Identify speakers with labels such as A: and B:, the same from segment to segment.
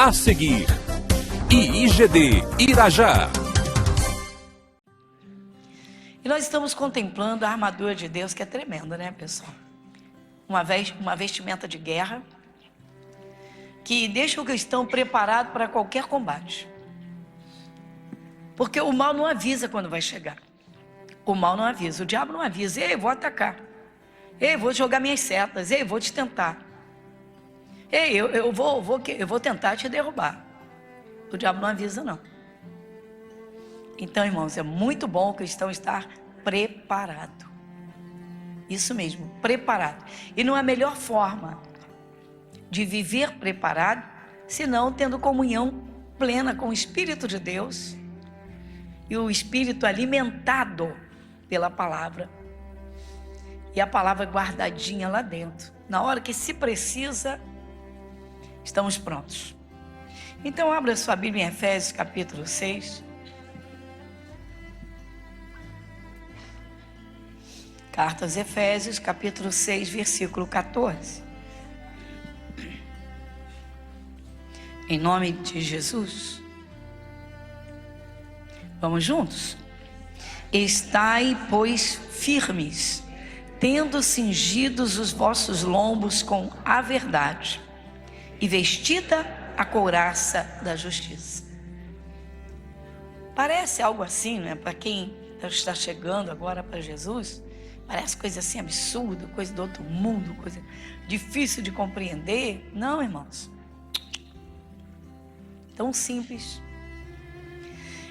A: A seguir, IIGD Irajá.
B: E nós estamos contemplando a armadura de Deus, que é tremenda, né, pessoal? Uma vestimenta de guerra que deixa o cristão preparado para qualquer combate. Porque o mal não avisa quando vai chegar. O mal não avisa, o diabo não avisa. Ei, vou atacar. Ei, vou jogar minhas setas. Ei, vou te tentar. Ei, eu vou tentar te derrubar. O diabo não avisa, não. Então, irmãos, é muito bom o cristão estar preparado. Isso mesmo, preparado. E não há melhor forma de viver preparado, senão tendo comunhão plena com o Espírito de Deus e o Espírito alimentado pela palavra. E a palavra guardadinha lá dentro. Na hora que se precisa, estamos prontos. Então, abra sua Bíblia em Efésios capítulo 6. Carta aos Efésios, capítulo 6, versículo 14. Em nome de Jesus. Vamos juntos? Estai, pois, firmes, tendo cingidos os vossos lombos com a verdade, e vestida a couraça da justiça. Parece algo assim, né? Para quem está chegando agora para Jesus, parece coisa assim absurda, coisa do outro mundo, coisa difícil de compreender. Não, irmãos. Tão simples.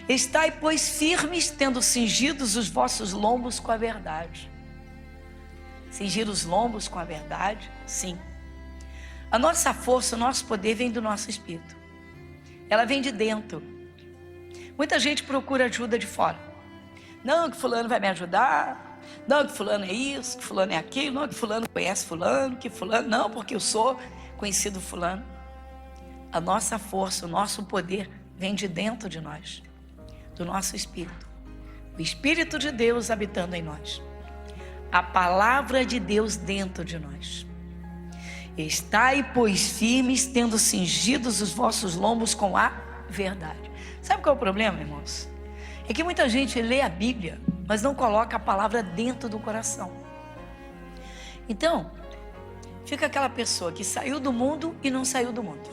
B: Estai, pois, firmes, tendo cingidos os vossos lombos com a verdade. Cingir os lombos com a verdade, sim. A nossa força, o nosso poder vem do nosso espírito. Ela vem de dentro. Muita gente procura ajuda de fora. Não, que fulano vai me ajudar. Não, que fulano é isso, que fulano é aquilo. Não, que fulano conhece fulano, que fulano... Não, porque eu sou conhecido fulano. A nossa força, o nosso poder vem de dentro de nós. Do nosso espírito. O Espírito de Deus habitando em nós. A palavra de Deus dentro de nós. Estai, pois, firmes, tendo cingidos os vossos lombos com a verdade. Sabe qual é o problema, irmãos? É que muita gente lê a Bíblia, mas não coloca a palavra dentro do coração. Então, fica aquela pessoa que saiu do mundo e não saiu do mundo.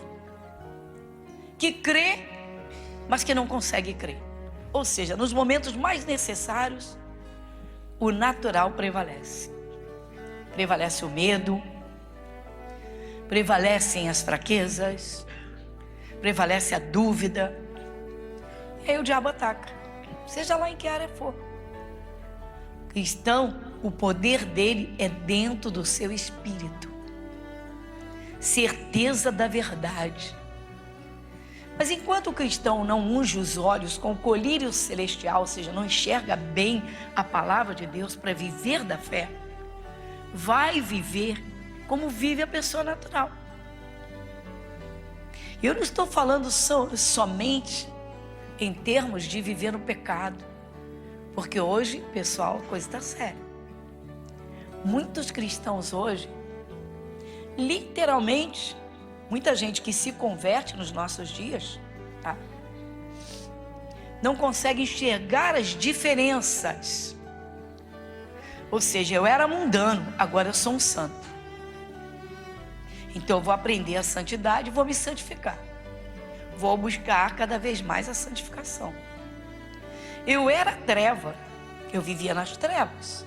B: Que crê, mas que não consegue crer. Ou seja, nos momentos mais necessários, o natural prevalece. Prevalece o medo, prevalecem as fraquezas, prevalece a dúvida. E aí o diabo ataca, seja lá em que área for. Cristão, o poder dele é dentro do seu espírito. Certeza da verdade. Mas enquanto o cristão não unge os olhos com o colírio celestial, ou seja, não enxerga bem a palavra de Deus para viver da fé, vai viver como vive a pessoa natural. Eu não estou falando somente em termos de viver no pecado, porque hoje, pessoal, a coisa está séria. Muitos cristãos hoje, literalmente, muita gente que se converte nos nossos dias, tá? Não consegue enxergar as diferenças. Ou seja, eu era mundano, agora eu sou um santo. Então eu vou aprender a santidade e vou me santificar. Vou buscar cada vez mais a santificação. Eu era treva, eu vivia nas trevas.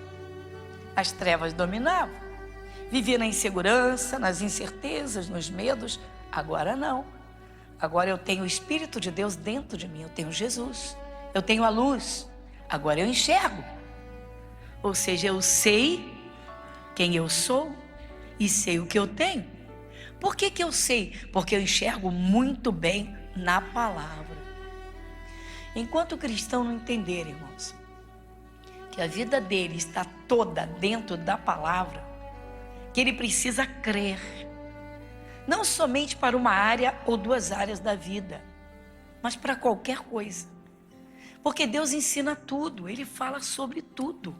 B: As trevas dominavam. Vivia na insegurança, nas incertezas, nos medos. Agora não. Agora eu tenho o Espírito de Deus dentro de mim. Eu tenho Jesus. Eu tenho a luz. Agora eu enxergo. Ou seja, eu sei quem eu sou e sei o que eu tenho. Por que eu sei? Porque eu enxergo muito bem na palavra. Enquanto o cristão não entender, irmãos, que a vida dele está toda dentro da palavra, que ele precisa crer, não somente para uma área ou duas áreas da vida, mas para qualquer coisa. Porque Deus ensina tudo, Ele fala sobre tudo.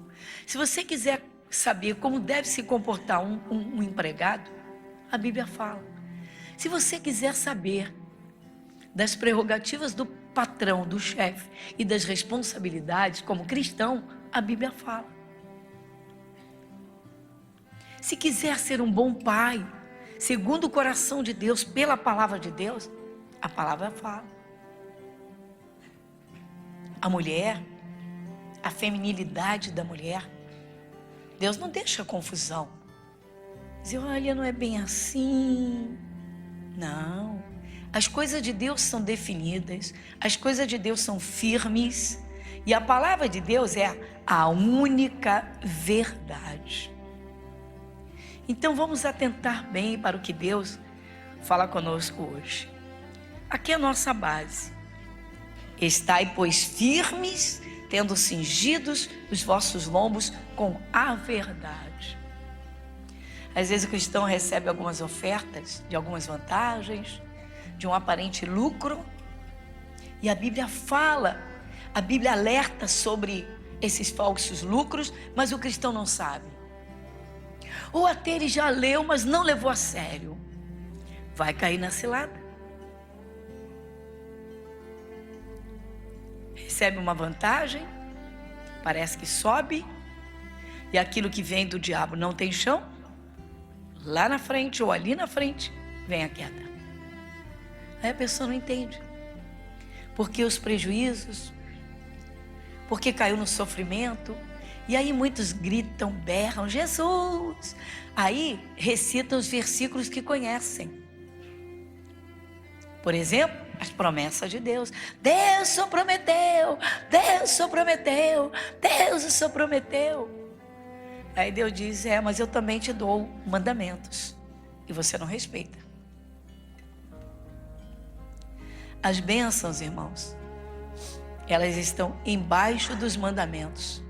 B: Se você quiser saber como deve se comportar um empregado, a Bíblia fala. Se você quiser saber das prerrogativas do patrão, do chefe e das responsabilidades como cristão, a Bíblia fala. Se quiser ser um bom pai, segundo o coração de Deus, pela palavra de Deus, a palavra fala. A mulher, a feminilidade da mulher, Deus não deixa confusão. Dizer, olha, não é bem assim. Não. As coisas de Deus são definidas, as coisas de Deus são firmes, e a palavra de Deus é a única verdade. Então vamos atentar bem para o que Deus fala conosco hoje. Aqui é a nossa base. Estai, pois, firmes, tendo cingidos os vossos lombos com a verdade. Às vezes o cristão recebe algumas ofertas de algumas vantagens, de um aparente lucro, e a Bíblia fala, a Bíblia alerta sobre esses falsos lucros, mas o cristão não sabe. Ou até ele já leu, mas não levou a sério. Vai cair na cilada. Recebe uma vantagem, parece que sobe, e aquilo que vem do diabo não tem chão, lá na frente ou ali na frente, vem a queda. Aí a pessoa não entende. Porque os prejuízos, porque caiu no sofrimento, e aí muitos gritam, berram, Jesus! Aí recitam os versículos que conhecem. Por exemplo, as promessas de Deus. Deus só prometeu, Deus só prometeu, Deus só prometeu. Aí Deus diz, mas eu também te dou mandamentos, e você não respeita. As bênçãos, irmãos, elas estão embaixo dos mandamentos.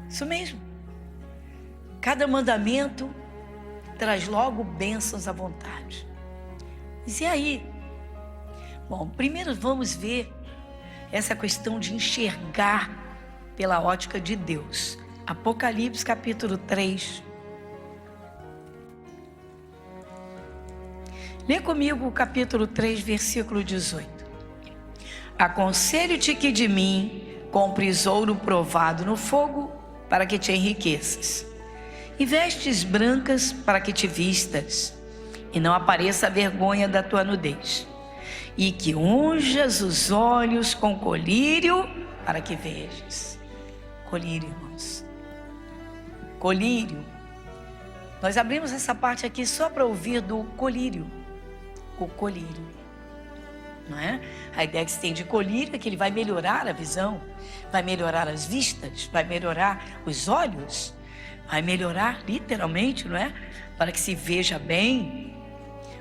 B: Isso mesmo. Cada mandamento traz logo bênçãos à vontade. Mas e aí? Bom, primeiro vamos ver essa questão de enxergar pela ótica de Deus. Apocalipse capítulo 3. Lê comigo o capítulo 3, versículo 18. Aconselho-te que de mim compres ouro provado no fogo, para que te enriqueças, e vestes brancas para que te vistas, e não apareça a vergonha da tua nudez, e que unjas os olhos com colírio, para que vejas. Colírio, irmãos. Colírio. Nós abrimos essa parte aqui só para ouvir do colírio. O colírio, não é? A ideia que se tem de colírio é que ele vai melhorar a visão, vai melhorar as vistas, vai melhorar os olhos, vai melhorar literalmente, não é? Para que se veja bem,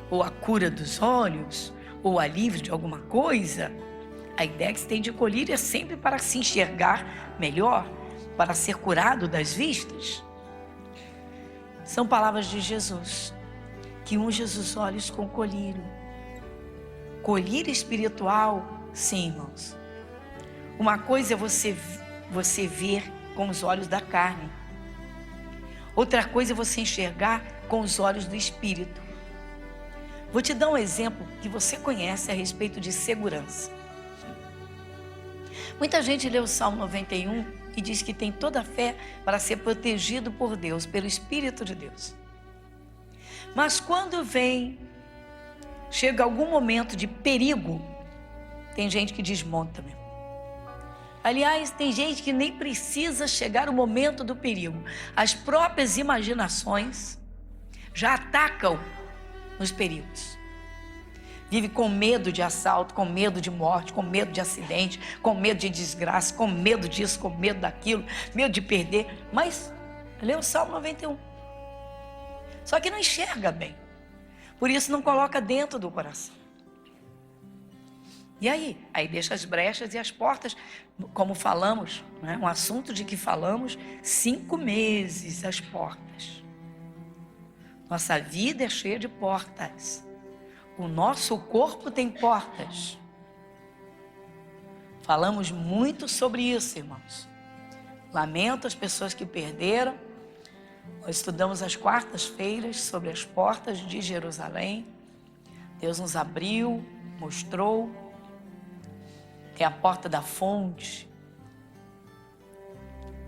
B: ou a cura dos olhos, ou alívio de alguma coisa. A ideia que se tem de colírio é sempre para se enxergar melhor, para ser curado das vistas. São palavras de Jesus, que unge os olhos com colírio. Colírio espiritual, sim, irmãos. Uma coisa é você ver com os olhos da carne. Outra coisa é você enxergar com os olhos do Espírito. Vou te dar um exemplo que você conhece a respeito de segurança. Muita gente lê o Salmo 91 e diz que tem toda a fé para ser protegido por Deus, pelo Espírito de Deus. Mas quando chega algum momento de perigo, tem gente que desmonta mesmo. Aliás, tem gente que nem precisa chegar o momento do perigo. As próprias imaginações já atacam nos perigos. Vive com medo de assalto, com medo de morte, com medo de acidente, com medo de desgraça, com medo disso, com medo daquilo, medo de perder. Mas lê o Salmo 91. Só que não enxerga bem. Por isso não coloca dentro do coração. E aí? Aí deixa as brechas e as portas, como falamos, né? Um assunto de que falamos 5 meses, as portas. Nossa vida é cheia de portas. O nosso corpo tem portas. Falamos muito sobre isso, irmãos. Lamento as pessoas que perderam. Nós estudamos às quartas-feiras sobre as portas de Jerusalém. Deus nos abriu mostrou. Tem a porta da fonte.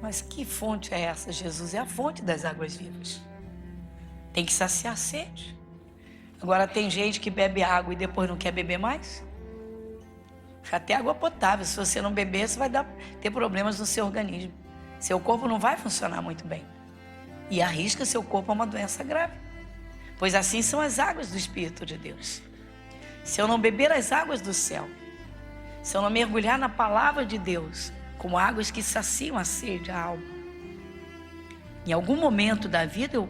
B: Mas que fonte é essa? Jesus é a fonte das águas vivas. Tem que saciar a sede. Agora tem gente que bebe água e depois não quer beber mais. Até água potável, se você não beber, você vai ter problemas no seu organismo. Seu corpo não vai funcionar muito bem. E arrisca seu corpo a uma doença grave. Pois assim são as águas do Espírito de Deus. Se eu não beber as águas do céu, se eu não mergulhar na palavra de Deus, como águas que saciam a sede, a alma, em algum momento da vida eu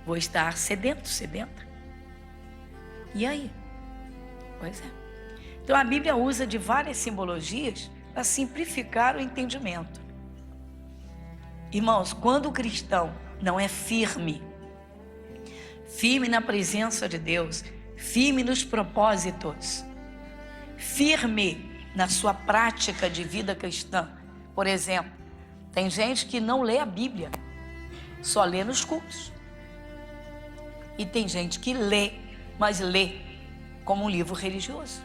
B: vou estar sedento, sedenta. E aí? Pois é. Então a Bíblia usa de várias simbologias para simplificar o entendimento. Irmãos, quando o cristão não é firme na presença de Deus, firme nos propósitos, firme na sua prática de vida cristã. Por exemplo, tem gente que não lê a Bíblia, só lê nos cultos. E tem gente que lê, mas lê como um livro religioso.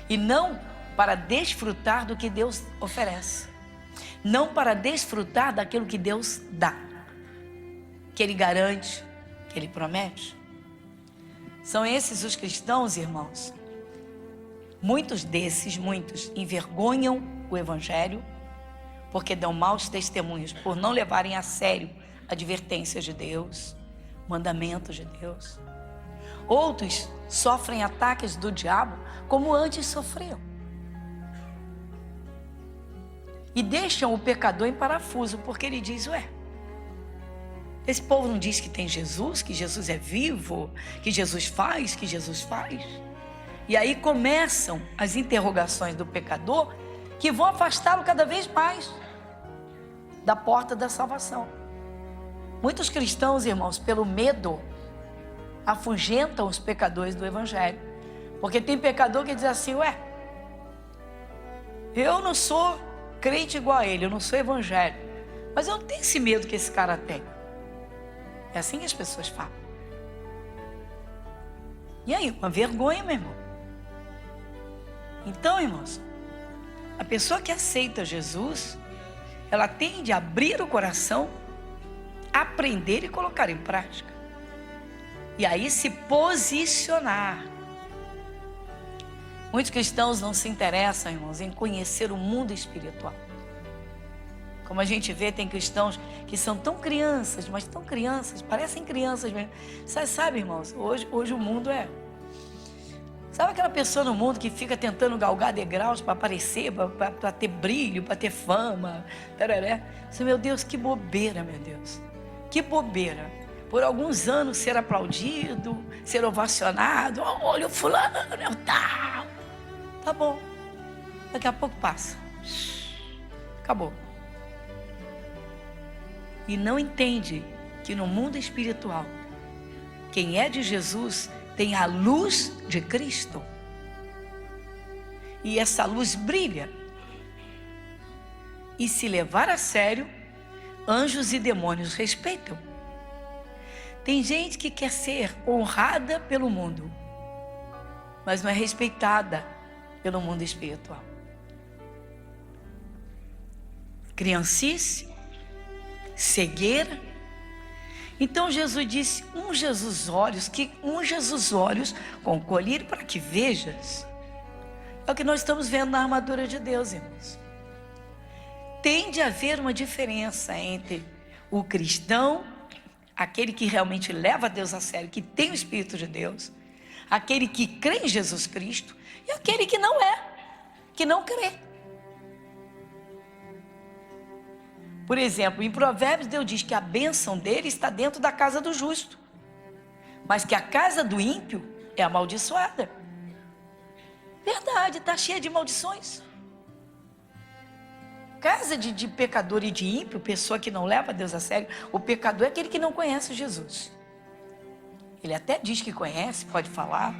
B: E não para desfrutar do que Deus oferece. Não para desfrutar daquilo que Deus dá. Que Ele garante, que Ele promete. São esses os cristãos, irmãos. Muitos envergonham o Evangelho porque dão maus testemunhos por não levarem a sério advertências de Deus, mandamentos de Deus. Outros sofrem ataques do diabo como antes sofriam. E deixam o pecador em parafuso, porque ele diz, esse povo não diz que tem Jesus, que Jesus é vivo, que Jesus faz, E aí começam as interrogações do pecador que vão afastá-lo cada vez mais da porta da salvação. Muitos cristãos, irmãos, pelo medo, afugentam os pecadores do Evangelho. Porque tem pecador que diz assim, eu não sou crente igual a ele, eu não sou evangélico, mas eu não tenho esse medo que esse cara tem. É assim que as pessoas falam. E aí, uma vergonha, meu irmão. Então, irmãos, a pessoa que aceita Jesus, ela tem de abrir o coração, aprender e colocar em prática. E aí se posicionar. Muitos cristãos não se interessam, irmãos, em conhecer o mundo espiritual. Como a gente vê, tem cristãos que são tão crianças, mas tão crianças, parecem crianças mesmo. Sabe, irmãos, hoje o mundo é... Sabe aquela pessoa no mundo que fica tentando galgar degraus para aparecer, para ter brilho, para ter fama? Tararé. Meu Deus, que bobeira, meu Deus. Que bobeira. Por alguns anos ser aplaudido, ser ovacionado. Olha o fulano, é o tal. Tá bom. Daqui a pouco passa. Acabou. E não entende que no mundo espiritual, quem é de Jesus tem a luz de Cristo. E essa luz brilha. E se levar a sério, anjos e demônios respeitam. Tem gente que quer ser honrada pelo mundo, mas não é respeitada pelo mundo espiritual. Criancice, cegueira. Então Jesus disse, unja os olhos com colírio para que vejas. É o que nós estamos vendo na armadura de Deus, irmãos. Tem de haver uma diferença entre o cristão, aquele que realmente leva Deus a sério, que tem o Espírito de Deus, aquele que crê em Jesus Cristo, e aquele que não é, que não crê. Por exemplo, em Provérbios Deus diz que a bênção dele está dentro da casa do justo, mas que a casa do ímpio é amaldiçoada. Verdade, está cheia de maldições. Casa de pecador e de ímpio, pessoa que não leva Deus a sério, o pecador é aquele que não conhece Jesus. Ele até diz que conhece, pode falar,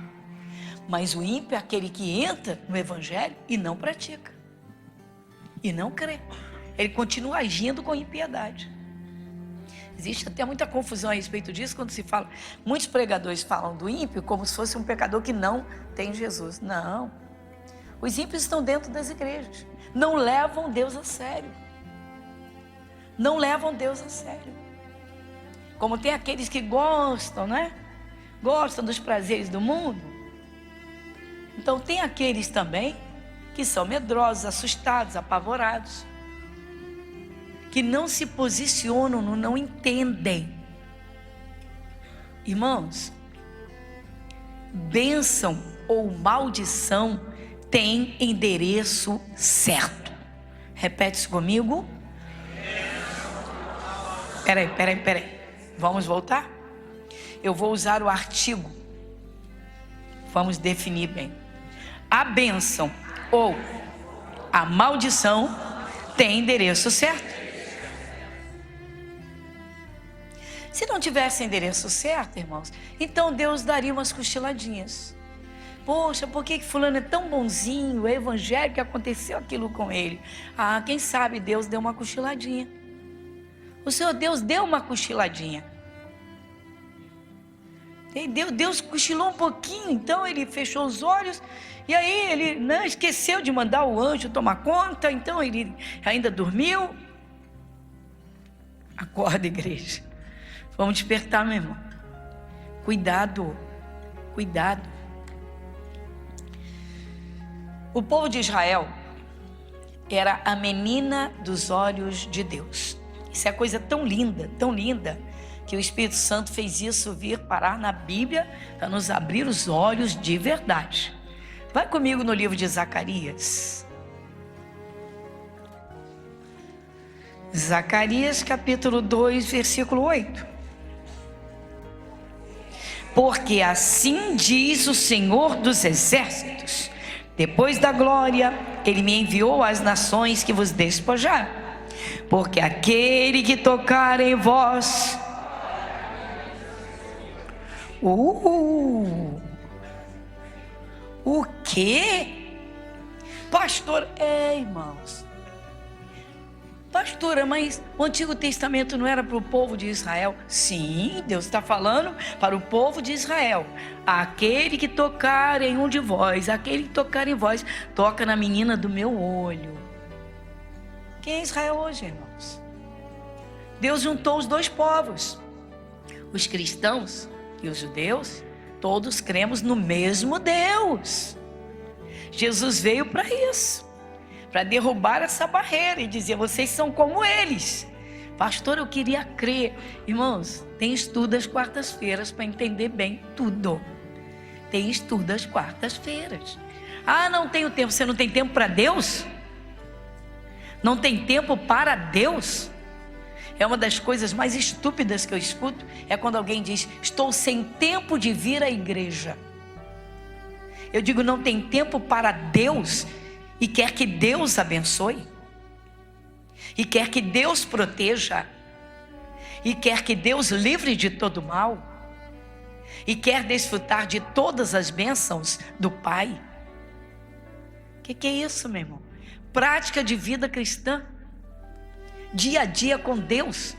B: mas o ímpio é aquele que entra no Evangelho e não pratica, e não crê. Ele continua agindo com impiedade. Existe até muita confusão a respeito disso quando se fala. Muitos pregadores falam do ímpio como se fosse um pecador que não tem Jesus. Não. Os ímpios estão dentro das igrejas. Não levam Deus a sério. Não levam Deus a sério. Como tem aqueles que gostam, né? Gostam dos prazeres do mundo. Então tem aqueles também que são medrosos, assustados, apavorados, que não se posicionam, não entendem. Irmãos, bênção ou maldição tem endereço certo. Repete isso comigo. Peraí. Vamos voltar? Eu vou usar o artigo. Vamos definir bem. A bênção ou a maldição tem endereço certo. Se não tivesse endereço certo, irmãos, então Deus daria umas cochiladinhas. Poxa, por que fulano é tão bonzinho, é evangélico, que aconteceu aquilo com ele? Ah, quem sabe Deus deu uma cochiladinha. O Senhor Deus deu uma cochiladinha. Deus cochilou um pouquinho, então ele fechou os olhos, e aí ele esqueceu de mandar o anjo tomar conta, então ele ainda dormiu. Acorda, igreja. Vamos despertar, meu irmão. Cuidado. O povo de Israel era a menina dos olhos de Deus. Isso é coisa tão linda, que o Espírito Santo fez isso vir parar na Bíblia para nos abrir os olhos de verdade. Vai comigo no livro de Zacarias. Zacarias capítulo 2, versículo 8. Porque assim diz o Senhor dos Exércitos: depois da glória, Ele me enviou às nações que vos despojaram. Porque aquele que tocar em vós... O quê? Pastor, irmãos. Pastora, mas o Antigo Testamento não era para o povo de Israel? Sim, Deus está falando para o povo de Israel. Aquele que tocar em um de vós, aquele que tocar em vós, toca na menina do meu olho. Quem é Israel hoje, irmãos? Deus juntou os dois povos. Os cristãos e os judeus, todos cremos no mesmo Deus. Jesus veio para isso, para derrubar essa barreira e dizer: vocês são como eles. Pastor, eu queria crer. Irmãos, tem estudo às quartas-feiras para entender bem tudo. Tem estudo às quartas-feiras. Ah, não tenho tempo. Você não tem tempo para Deus? Não tem tempo para Deus? É uma das coisas mais estúpidas que eu escuto, é quando alguém diz: estou sem tempo de vir à igreja. Eu digo: não tem tempo para Deus e quer que Deus abençoe, e quer que Deus proteja, e quer que Deus livre de todo mal, e quer desfrutar de todas as bênçãos do Pai. O que é isso, meu irmão? Prática de vida cristã, dia a dia com Deus.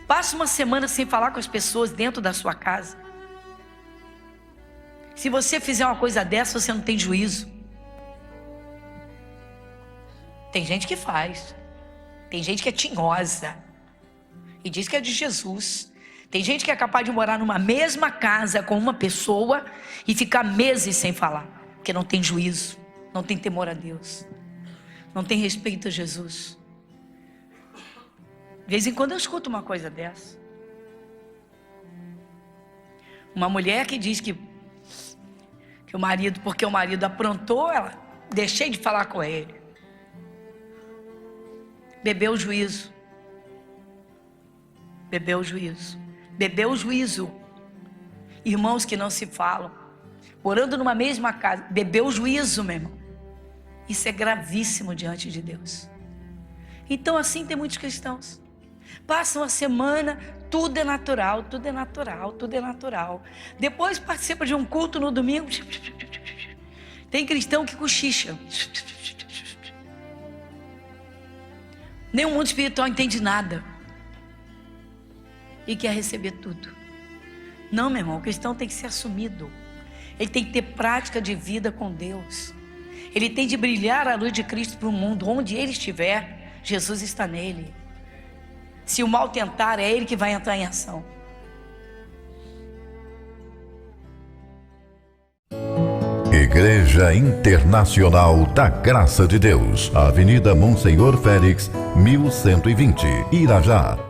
B: Passa uma semana sem falar com as pessoas dentro da sua casa. Se você fizer uma coisa dessa, você não tem juízo. Tem gente que faz. Tem gente que é tinhosa e diz que é de Jesus. Tem gente que é capaz de morar numa mesma casa com uma pessoa e ficar meses sem falar, porque não tem juízo, não tem temor a Deus, não tem respeito a Jesus. De vez em quando eu escuto uma coisa dessa. Uma mulher que diz que o marido, porque o marido aprontou, ela deixei de falar com ele. Bebeu o juízo. Bebeu o juízo. Bebeu o juízo. Irmãos que não se falam, morando numa mesma casa, bebeu o juízo, meu irmão. Isso é gravíssimo diante de Deus. Então assim tem muitos cristãos. Passam a semana, tudo é natural, tudo é natural, tudo é natural. Depois participa de um culto no domingo. Tem cristão que cochicha. Nem o mundo espiritual entende nada. e quer receber tudo. Não, meu irmão, o cristão tem que ser assumido. Ele tem que ter prática de vida com Deus. Ele tem de brilhar a luz de Cristo para o mundo. Onde ele estiver, Jesus está nele. Se o mal tentar, é ele que vai entrar em ação.
C: Igreja Internacional da Graça de Deus, Avenida Monsenhor Félix, 1120, Irajá.